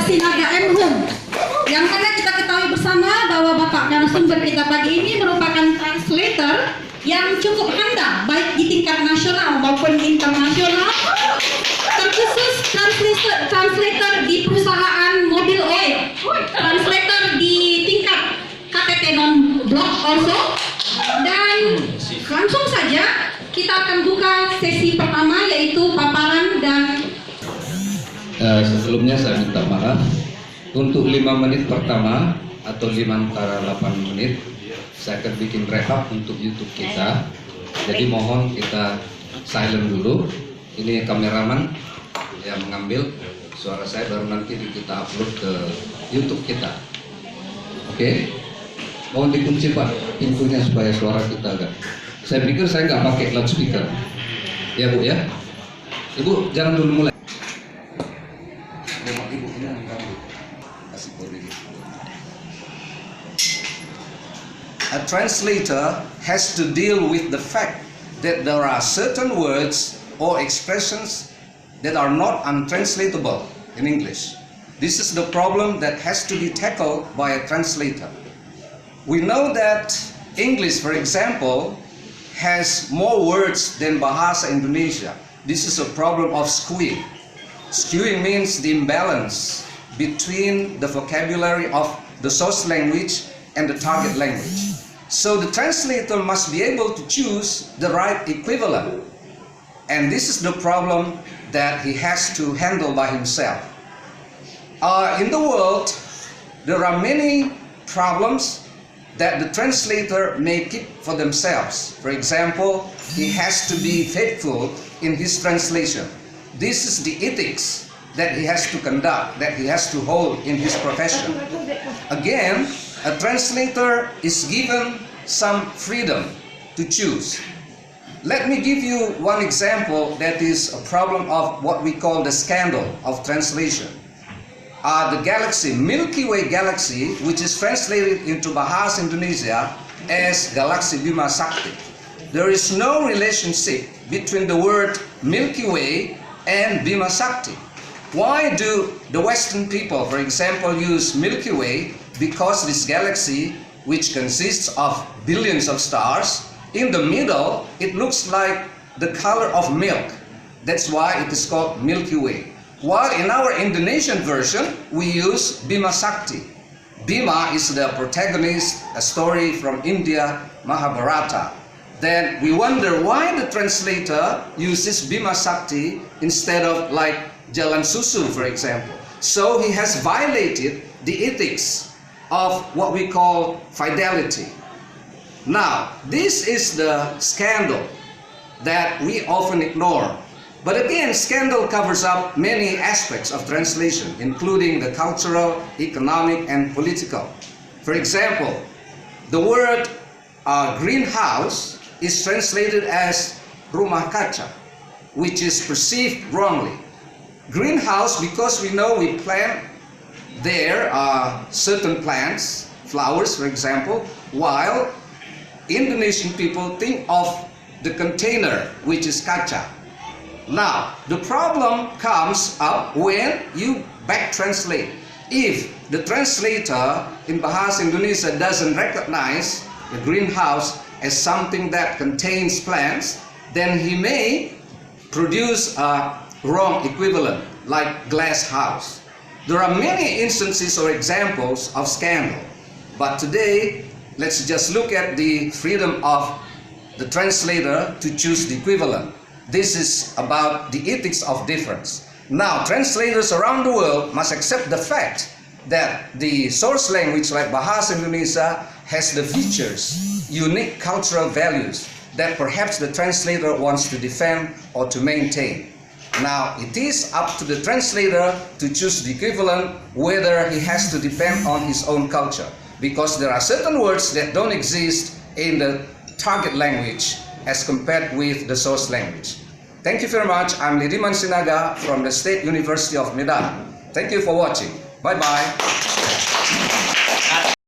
Sinaga M. Hum. Yang mana kita ketahui bersama bahwa Bapak narasumber kita pagi ini merupakan translator yang cukup handal, baik di tingkat nasional maupun internasional, terkhusus translator di perusahaan mobil oil, translator di tingkat KTT non-blok also, dan langsung saja kita akan buka sesi pertama yaitu paparan dan sebelumnya saya minta maaf untuk 5 menit pertama atau 5 antara 8 menit saya akan bikin rehab untuk YouTube kita. Jadi mohon kita silent dulu. Ini kameraman yang mengambil suara saya, baru nanti kita upload ke YouTube kita. Oke? Mohon dikunci Pak pintunya supaya suara kita agak. Saya pikir saya nggak pakai loudspeaker. Ya Bu ya. Ibu jangan dulu mulai. A translator has to deal with the fact that there are certain words or expressions that are not untranslatable in English. This is the problem that has to be tackled by a translator. We know that English, for example, has more words than Bahasa Indonesia. This is a problem of skewing. Skewing means the imbalance between the vocabulary of the source language and the target language. So the translator must be able to choose the right equivalent. And this is the problem that he has to handle by himself. In the world, there are many problems that the translator may keep for themselves. For example, he has to be faithful in his translation. This is the ethics that he has to conduct, that he has to hold in his profession. Again, a translator is given some freedom to choose. Let me give you one example that is a problem of what we call the scandal of translation. The galaxy, Milky Way galaxy, which is translated into Bahasa Indonesia as Galaxy Bima Sakti. There is no relationship between the word Milky Way and Bima Sakti. Why do the Western people, for example, use Milky Way? Because this galaxy, which consists of billions of stars, in the middle, it looks like the color of milk. That's why it is called Milky Way. While in our Indonesian version, we use Bima Sakti. Bima is the protagonist, a story from India, Mahabharata. Then we wonder why the translator uses Bima Sakti instead of like Jalan Susu, for example. So he has violated the ethics of what we call fidelity. Now, this is the scandal that we often ignore. But again, scandal covers up many aspects of translation, including the cultural, economic, and political. For example, the word greenhouse is translated as rumah kaca, which is perceived wrongly. Greenhouse, because we know we plant there certain plants, flowers for example, while Indonesian people think of the container, which is kaca. Now, the problem comes up when you back translate. If the translator in Bahasa Indonesia doesn't recognize the greenhouse as something that contains plants, then he may produce a wrong equivalent, like glass house. There are many instances or examples of scandal, but today let's just look at the freedom of the translator to choose the equivalent. This is about the ethics of difference. Now, translators around the world must accept the fact that the source language like Bahasa Indonesia has the features, unique cultural values that perhaps the translator wants to defend or to maintain. Now, it is up to the translator to choose the equivalent, whether he has to depend on his own culture, because there are certain words that don't exist in the target language as compared with the source language. Thank you very much. I'm Lidiman Sinaga from the State University of Medan. Thank you for watching. Bye-bye.